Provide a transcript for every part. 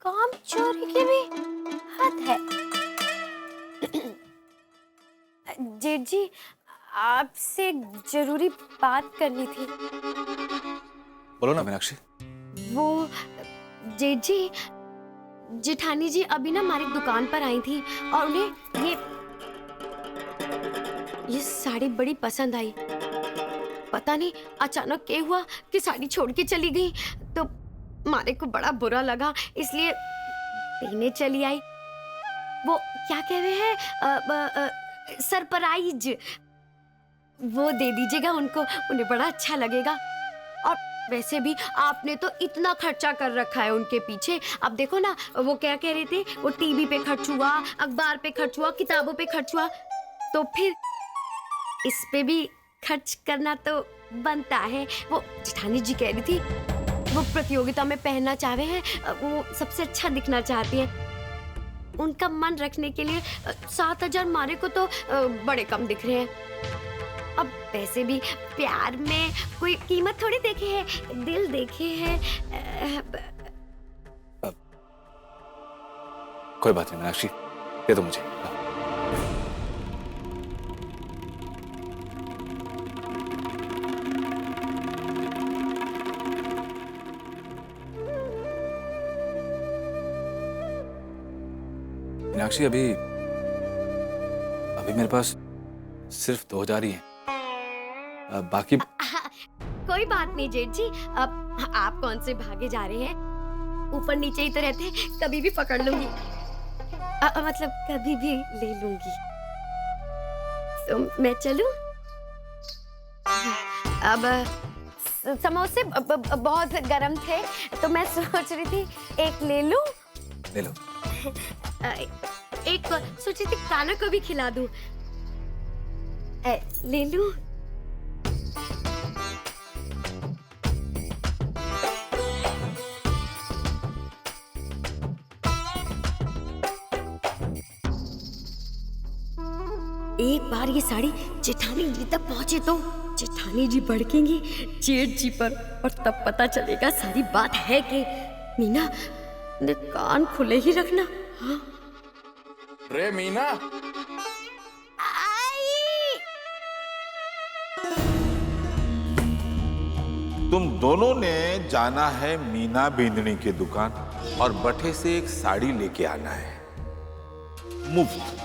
काम चोरी की भी हद है। जेठ जी, आपसे जरूरी बात करनी थी। बोलो ना मीनाक्षी। वो जेठ जी, जेठानी जी अभी ना हमारी दुकान पर आई थी और उन्हें ये साड़ी बड़ी पसंद आई। पता नहीं अचानक क्या हुआ कि साड़ी छोड़ के चली गई, तो मारे को बड़ा बुरा लगा, इसलिए पहने चली आई। वो क्या कह रहे हैं, सरप्राइज वो दे दीजिएगा उनको, उन्हें बड़ा अच्छा लगेगा। और वैसे भी आपने तो इतना खर्चा कर रखा है उनके पीछे। अब देखो ना, वो क्या कह रहे थे, वो टीवी पे खर्च हुआ, अखबार पे खर्च हुआ, किताबों पे खर्च हुआ, तो फिर इस पे भी खर्च करना तो बनता है। वो जेठानी जी कह रही थी वो प्रतियोगिता में पहनना चाह रहे हैं, वो सबसे अच्छा दिखना चाहती हैं। उनका मन रखने के लिए 7,000 मारे को तो बड़े कम दिख रहे हैं। अब वैसे भी प्यार में कोई कीमत थोड़ी देखे है, दिल देखे है। कोई बात नहीं मीनाक्षी, दे दो मुझे। मीनाक्षी, अभी मेरे पास सिर्फ 2,000 ही हैं। बाकी कोई बात नहीं जेठ जी, अब आप कौन से भागे जा रहे हैं, ऊपर नीचे ही तो रहते हैं, कभी भी पकड़ लूंगी, मतलब कभी भी ले लूंगी। तो मैं चलूं? अब समोसे बहुत गरम थे, तो मैं सोच रही थी एक ले लूं। ले लो। एक सोच रही थी काना को भी खिला दूं, ले लूं? एक बार ये साड़ी जेठानी जी तक पहुंचे तो जेठानी जी भड़केंगी जेठ जी पर, और तब पता चलेगा सारी बात है कि मीना ने कान खुले ही रखना। हाँ? रे मीना, आई! तुम दोनों ने जाना है मीना बिंदनी की दुकान और बठे से एक साड़ी लेके आना है मुफ्त।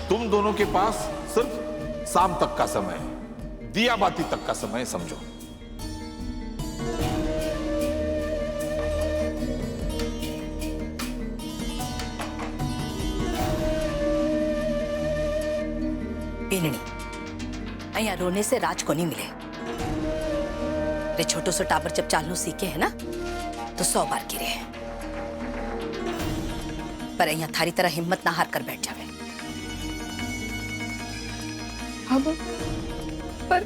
तुम दोनों के पास सिर्फ शाम तक का समय है, दिया बाती तक का समय समझो। बिंदनी, अया रोने से राज को नहीं मिले रे। छोटो सो टाबर जब चालू सीखे है ना तो 100 बार गिरे हैं, पर अया थारी तरह हिम्मत ना हार कर बैठ जावे। हाँ पर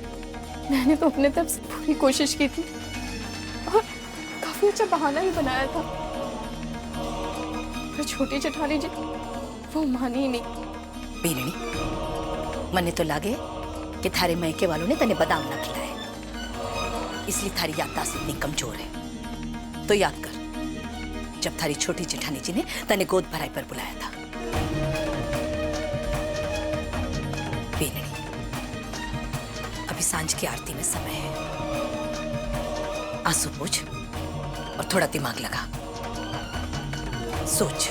मैंने तो अपने तरफ से पूरी कोशिश की थी और काफी अच्छा बहाना भी बनाया था, पर छोटी जेठानी जी वो मानी ही नहीं। बिंदनी, मने तो लागे कि थारे मैके वालों ने तने बादाम ना खिलाए, इसलिए थारी याददाश्त इतनी कमजोर है। तो याद कर, जब थारी छोटी जेठानी जी ने तने गोद भराई पर बुलाया था। बिंदनी, अभी सांझ की आरती में समय है, आंसू पोंछ और थोड़ा दिमाग लगा, सोच।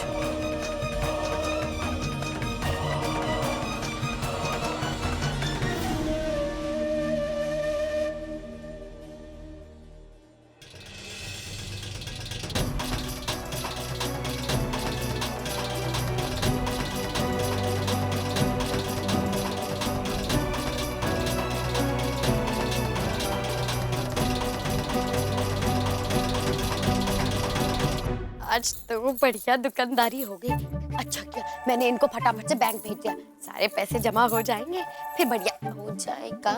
आज तो बढ़िया दुकानदारी हो गई। अच्छा किया मैंने इनको फटाफट से बैंक भेज दिया, सारे पैसे जमा हो जाएंगे, फिर बढ़िया हो जाएगा।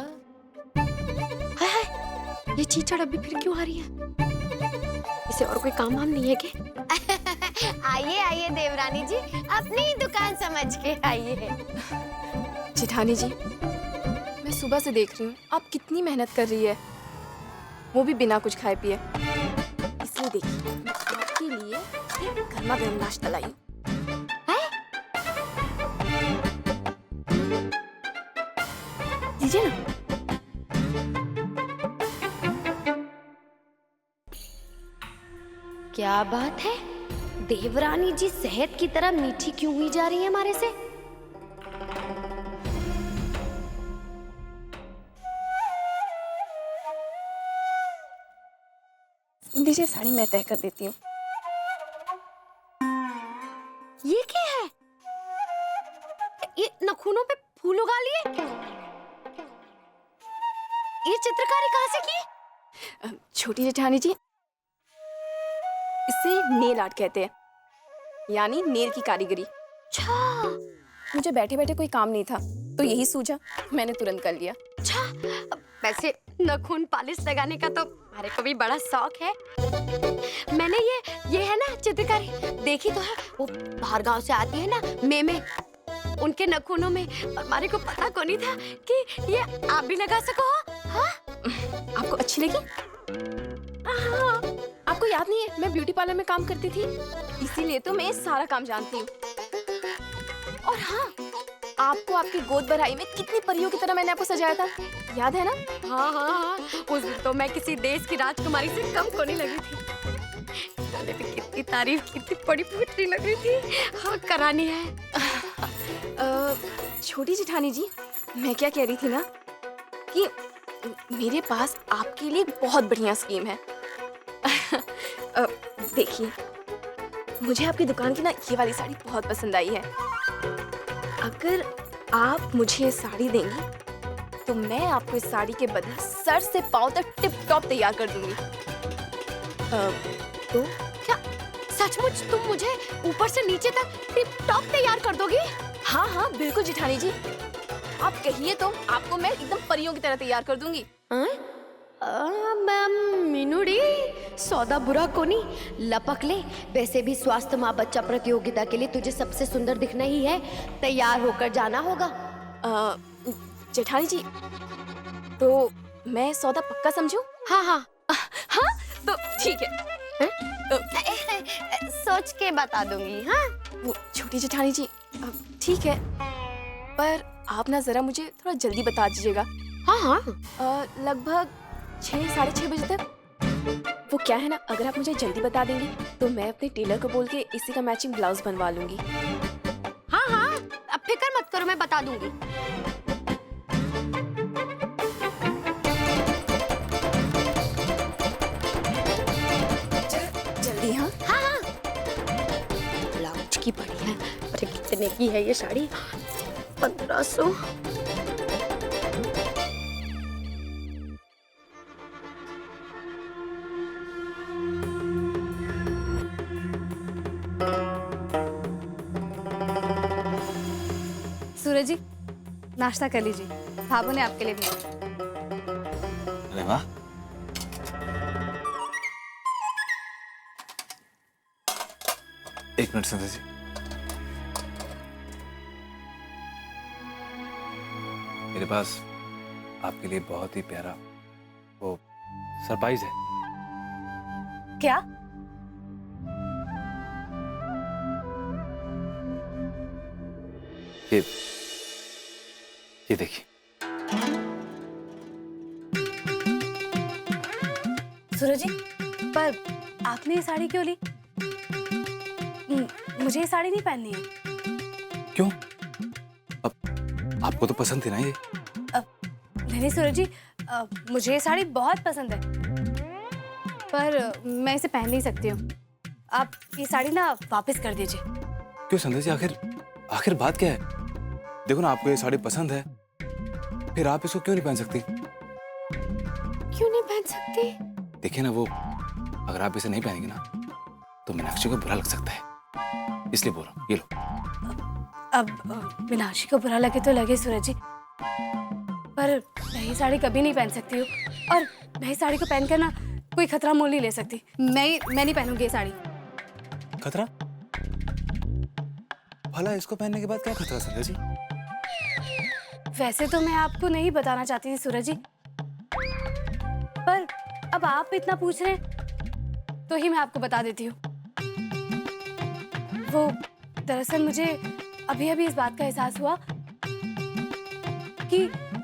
हाय हाय, ये चीचड़ अभी फिर क्यों आ रही है? इसे और कोई काम वाम नहीं है क्या? आइए आइए देवरानी जी, अपनी ही दुकान समझ के आइए। जेठानी जी, मैं सुबह से देख रही हूँ आप कितनी मेहनत कर रही है, वो भी बिना कुछ खाए पिए। इसलिए देखिए, मैं आपके लिए गर्मा गर्म नाश्ता लाई हूँ। लीजिए ना। क्या बात है, देवरानी जी शहद की तरह मीठी क्यों हुई जा रही है हमारे से? दीजिए साड़ी, मैं तय कर देती हूँ। ये क्या है? ये नखूनों पे फूल उगा लिए? ये चित्रकारी कहाँ से की? छोटी जेठानी जी, इसे नेल आर्ट कहते हैं, यानी नेल की कारीगरी। अच्छा मुझे बैठे बैठे कोई काम नहीं था तो यही सूझा, मैंने तुरंत कर लिया। अच्छा, वैसे नखून पॉलिश लगाने का तो हमारे को भी बड़ा शौक है। मैंने ये है ना चित्रकारी देखी तो है, वो बाहर गांव से आती है ना मेमे, उनके नखूनों में, और हमारे को पता को नहीं था कि ये आप भी लगा सको। हाँ? आपको अच्छी लगी? हाँ। आपको याद नहीं है मैं ब्यूटी पार्लर में काम करती थी, इसीलिए तो मैं सारा काम जानती हूँ। और हाँ, आपको आपकी गोद भराई में कितनी परियों की तरह मैंने आपको सजाया था, याद है ना? हाँ हाँ हाँ, उस दिन तो मैं किसी देश की राजकुमारी से कम को नहीं लगी थी। मैंने भी कितनी तारीफ की, कितनी बड़ी पुत्री लग रही थी। हाँ, करानी है। छोटी जेठानी जी, मैं क्या कह रही थी ना कि मेरे पास आपके लिए बहुत बढ़िया स्कीम है। देखिए, मुझे आपकी दुकान की ना ये वाली साड़ी बहुत पसंद आई है। अगर आप मुझे साड़ी देंगी तो मैं आपको इस साड़ी के बदले सर से पांव तक टिप टॉप तैयार कर दूंगी। तो क्या सचमुच तुम मुझे ऊपर से नीचे तक टिप टॉप तैयार कर दोगी? हाँ हाँ बिल्कुल जेठानी जी, आप कहिए तो आपको मैं एकदम परियों की तरह तैयार कर दूंगी। मैम मीनूड़ी, सौदा बुरा को नहीं, लपक ले। वैसे भी स्वास्थ्य माँ बच्चा प्रतियोगिता के लिए तुझे सबसे सुंदर दिखना ही है, तैयार होकर जाना होगा। जेठानी जी, तो मैं सौदा पक्का समझूं? हाँ हाँ हाँ तो ठीक है। सोच के बता दूंगी। हाँ वो छोटी जेठानी जी, ठीक है, पर आप ना जरा मुझे थोड़ा जल्दी बता दीजिएगा। हाँ हाँ लगभग 6-6:30 बजे तक। वो क्या है ना, अगर आप मुझे जल्दी बता देंगे तो मैं अपने टेलर को बोल के इसी का मैचिंग ब्लाउज बनवा लूंगी। हाँ हाँ, अब फिक्र मत करो, मैं बता दूंगी। जल्दी। हाँ हाँ हाँ, ब्लाउज की पड़ी है। अरे कितने की है ये साड़ी? 1500। सूरज जी, नाश्ता कर लीजिए, भाभू ने आपके लिए भी। अरे वाह, एक मिनट संध्या जी। मेरे पास आपके लिए बहुत ही प्यारा वो सरप्राइज है। क्या? ये देखिए। सूरज जी, पर आपने ये साड़ी क्यों ली? मुझे ये साड़ी नहीं पहननी है। क्यों? अब आपको तो पसंद थी ना ये। नहीं सूरज जी, मुझे ये साड़ी बहुत पसंद है, पर मैं इसे पहन नहीं सकती हूँ। आप ये साड़ी ना वापस कर दीजिए। क्यों संध्या जी, आखिर बात क्या है? देखो ना, आपको ये साड़ी पसंद है, फिर आप इसको क्यों नहीं पहन सकती? क्यों नहीं पहन सकती? देखिए ना, वो अगर आप इसे नहीं पहनेंगे ना तो मीनाक्षी को बुरा लग सकता है, इसलिए बोल रहा हूँ। ये लो। अब मीनाक्षी को बुरा लगे तो लगे सूरज जी, पर मैं ये साड़ी कभी नहीं पहन सकती हूँ, और मैं इस साड़ी को पहनकर ना कोई खतरा मोल नहीं ले सकती। मैं नहीं पहनूंगी ये साड़ी। खतरा? भला इसको पहनने के बाद क्या खतरा संध्या जी? वैसे तो मैं आपको नहीं बताना चाहती थी सूरज जी, पर अब आप इतना पूछ रहे हैं तो ही मैं आपको बता देती हूँ। वो दरअसल मुझे अभी अभी इस बात का एहसास हुआ कि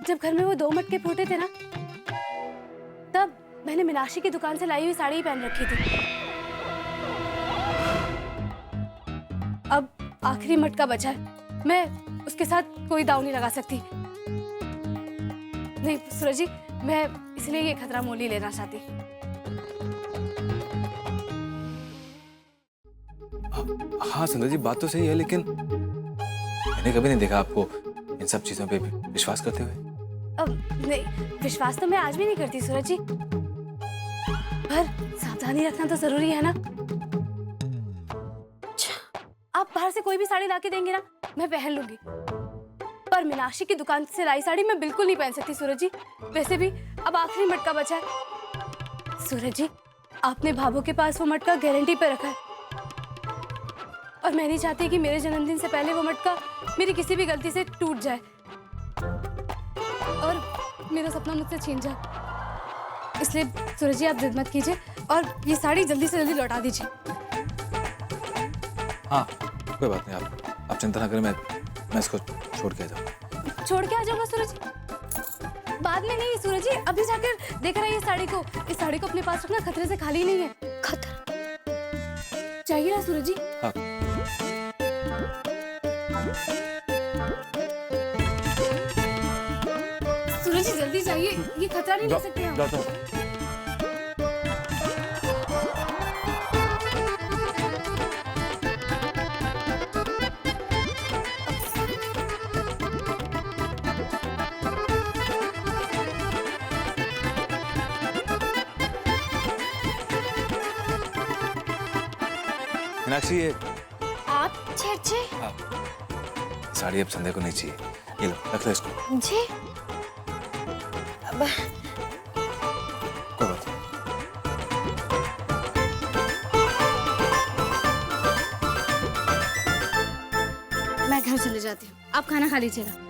जब घर में वो 2 मटके फूटे थे ना, तब मैंने मीनाक्षी की दुकान से लाई हुई साड़ी ही पहन रखी थी। अब आखिरी मटका बचा है, मैं उसके साथ कोई दांव नहीं लगा सकती। नहीं सूरज जी, मैं इसलिए ये खतरा मोल ही लेना चाहती। हाँ सुंदर जी, बात तो सही है, लेकिन मैंने कभी नहीं देखा आपको इन सब चीजों पे विश्वास करते हुए। अब नहीं, विश्वास तो मैं आज भी नहीं करती सूरज जी, पर सावधानी रखना तो जरूरी है ना। आप बाहर से कोई भी साड़ी लाके देंगे ना, मैं पहन लूंगी, पर मीनाक्षी की दुकान से लाई साड़ी मैं बिल्कुल नहीं पहन सकती सूरज जी। वैसे भी अब आखिरी मटका बचा है। सूरज जी, आपने भाभो के पास वो मटका गारंटी पे रखा है, और मैं नहीं चाहती कि मेरे जन्मदिन से पहले वो मटका मेरी किसी भी गलती से टूट जाए और मेरा सपना मुझसे छीन जाए। इसलिए सूरज जी, आप जिद मत कीजिए और ये साड़ी जल्दी से जल्दी लौटा दीजिए। हाँ कोई बात नहीं, आप चिंता ना करें, मैं इसको छोड़ के आ जाऊँ। छोड़ के आ जाऊंगा सूरज जी? बाद में नहीं सूरज जी, अभी जाकर देख रहा है ये साड़ी को। इस साड़ी को अपने पास रखना खतरे से खाली नहीं है। खतरा चाहिए ना सूरज जी? हाँ। सूरज जी जल्दी जाइए, ये खतरा नहीं ले सकते हम। जाता हूँ। मीनाक्षी, ये आप छे हाँ, साड़ी अब संध्या को नहीं चाहिए, ये लो रख लो इसको। जी अब कोई बात नहीं। मैं घर चले जाती हूँ, आप खाना खा लीजिएगा।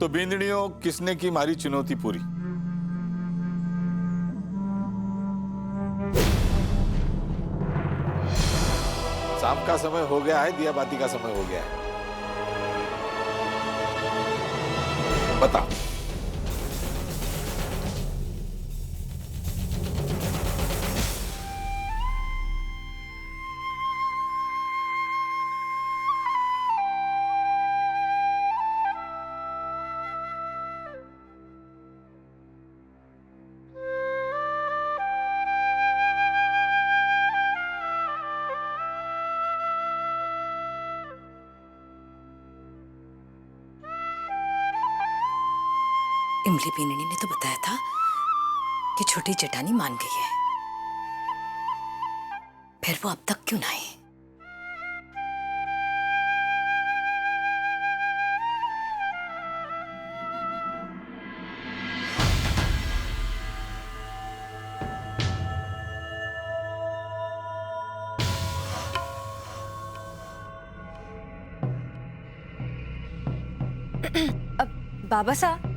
तो बिंदड़ियों, किसने की मारी चुनौती पूरी? शाम का समय हो गया है, दिया बाती का समय हो गया है। बताओ। इमली बीननी ने तो बताया था कि छोटी चटानी मान गई है, फिर वो अब तक क्यों ना आई? अब बाबा साहब,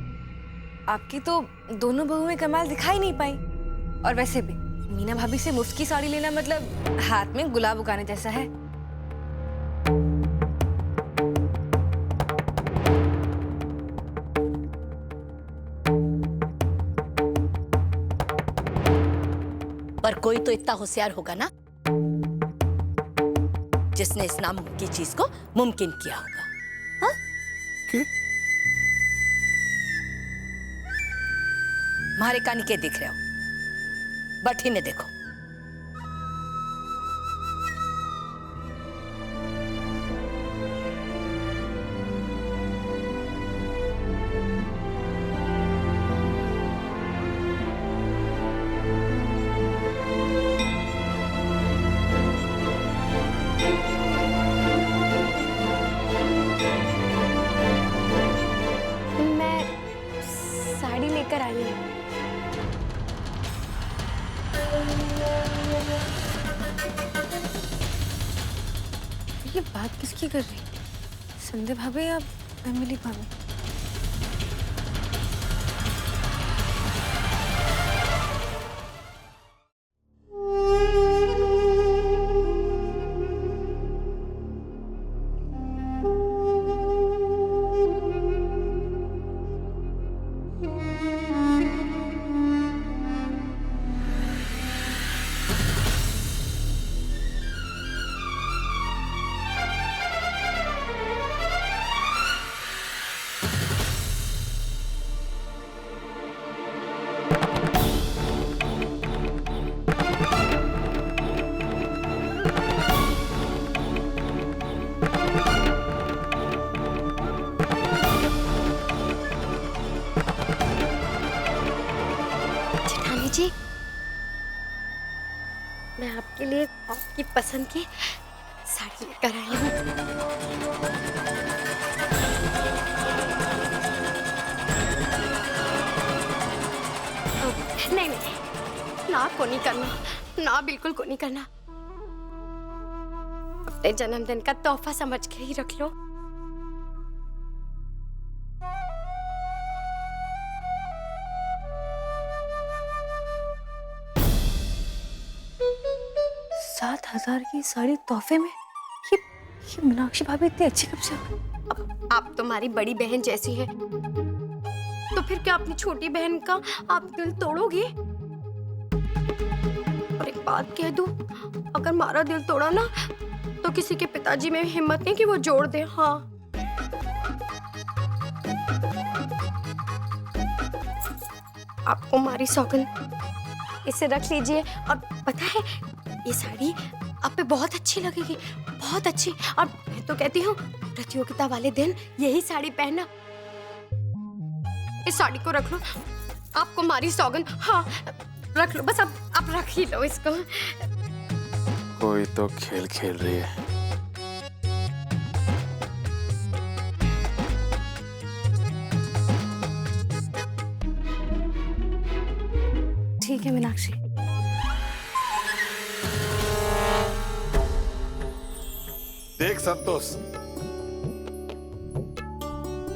आपकी तो दोनों बहुएं कमाल दिखाई नहीं पाई। और वैसे भी मीना भाभी से मुफ्त की साड़ी लेना मतलब हाथ में गुलाब उगाने जैसा है। पर कोई तो इतना होशियार होगा ना जिसने इस नामुमकिन चीज को मुमकिन किया होगा। हाँ? मारे कानी के दिख रहे हो, बट इन्हें देखो। लेकर आई हूँ। ये बात किसकी कर रही? संध्या भाभी या एमिली भाभी? जेठानी जी, मैं आपके लिए आपकी पसंद की साड़ी लेकर आई हूँ। नहीं नहीं, ना को नहीं करना, ना बिल्कुल को नहीं करना। अपने जन्मदिन का तोहफा समझ के ही रख लो। सात 7,000 की साड़ी तोहफे में? ये मीनाक्षी भाभी इतनी अच्छी कब से हो गई? अब आप तुम्हारी बड़ी बहन जैसी है, तो फिर क्या अपनी छोटी बहन का आप दिल तोड़ोगे? और एक बात कह दूं, अगर हमारा दिल तोड़ा ना, तो किसी के पिताजी में हिम्मत नहीं कि वो जोड़ दे। हाँ, आपको हमारी सौगंध, इसे रख लीजिए। और पता है, ये साड़ी आप पे बहुत अच्छी लगेगी, बहुत अच्छी। और मैं तो कहती हूँ, प्रतियोगिता वाले दिन यही साड़ी पहनना। इस साड़ी को रख लो, आपको हमारी सौगंध। हाँ, रख लो, बस आप रख ही लो इसको। कोई तो खेल खेल रही है। ठीक है मीनाक्षी। देख संतोष,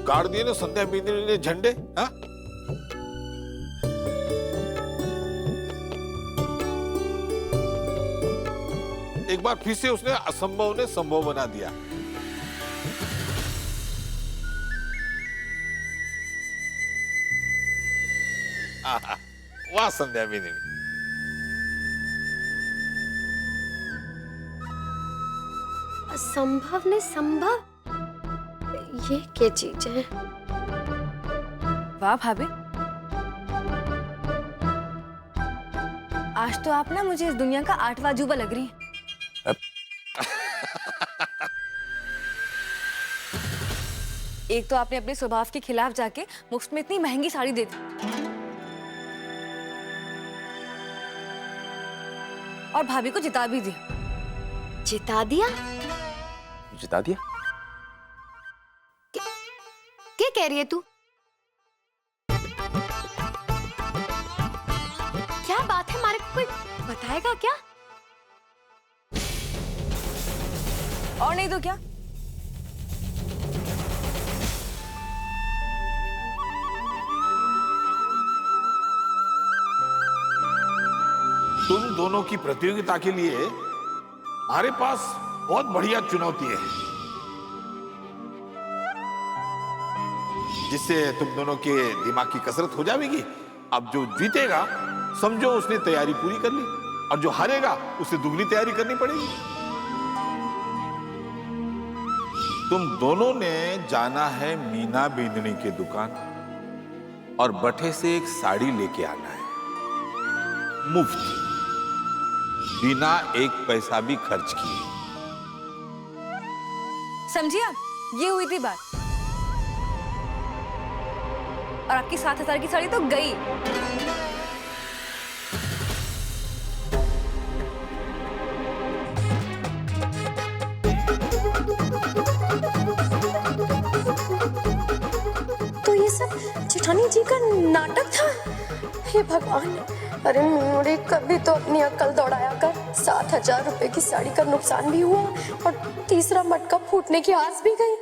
गाड़ दिए ना संध्या बिंदनी ने झंडे। हाँ, एक बार फिर से उसने असंभव ने संभव बना दिया। वाह संध्या बिंदनी। असंभव ने संभव, ये क्या चीज है? वाह भाभी, आज तो आप ना मुझे इस दुनिया का 8वां अजूबा लग रही हैं। एक तो आपने अपने स्वभाव के खिलाफ जाके मुफ्त में इतनी महंगी साड़ी दे दी, और भाभी को जिता भी दिया। जिता दिया? जिता दिया? क्या कह रही है तू? क्या बात है, हमारे को कोई बताएगा क्या? और नहीं तो क्या? तुम दोनों की प्रतियोगिता के लिए हमारे पास बहुत बढ़िया चुनौती है, जिससे तुम दोनों के दिमाग की कसरत हो जाएगी। अब जो जीतेगा समझो उसने तैयारी पूरी कर ली, और जो हारेगा उसे दुगनी तैयारी करनी पड़ेगी। तुम दोनों ने जाना है मीना बिंदनी की दुकान और बठे से एक साड़ी लेके आना है, मुफ्त, बिना एक पैसा भी खर्च किए। समझिए आप, ये हुई थी बात। और आपकी 7,000 की साड़ी तो गई। तो ये सब जानी जी का नाटक था। हे भगवान, अरे मीनूरी कभी तो अपनी अक्ल दौड़ाया कर। 7,000 रुपए की साड़ी का नुकसान भी हुआ और तीसरा मटका फूटने की आस भी गई।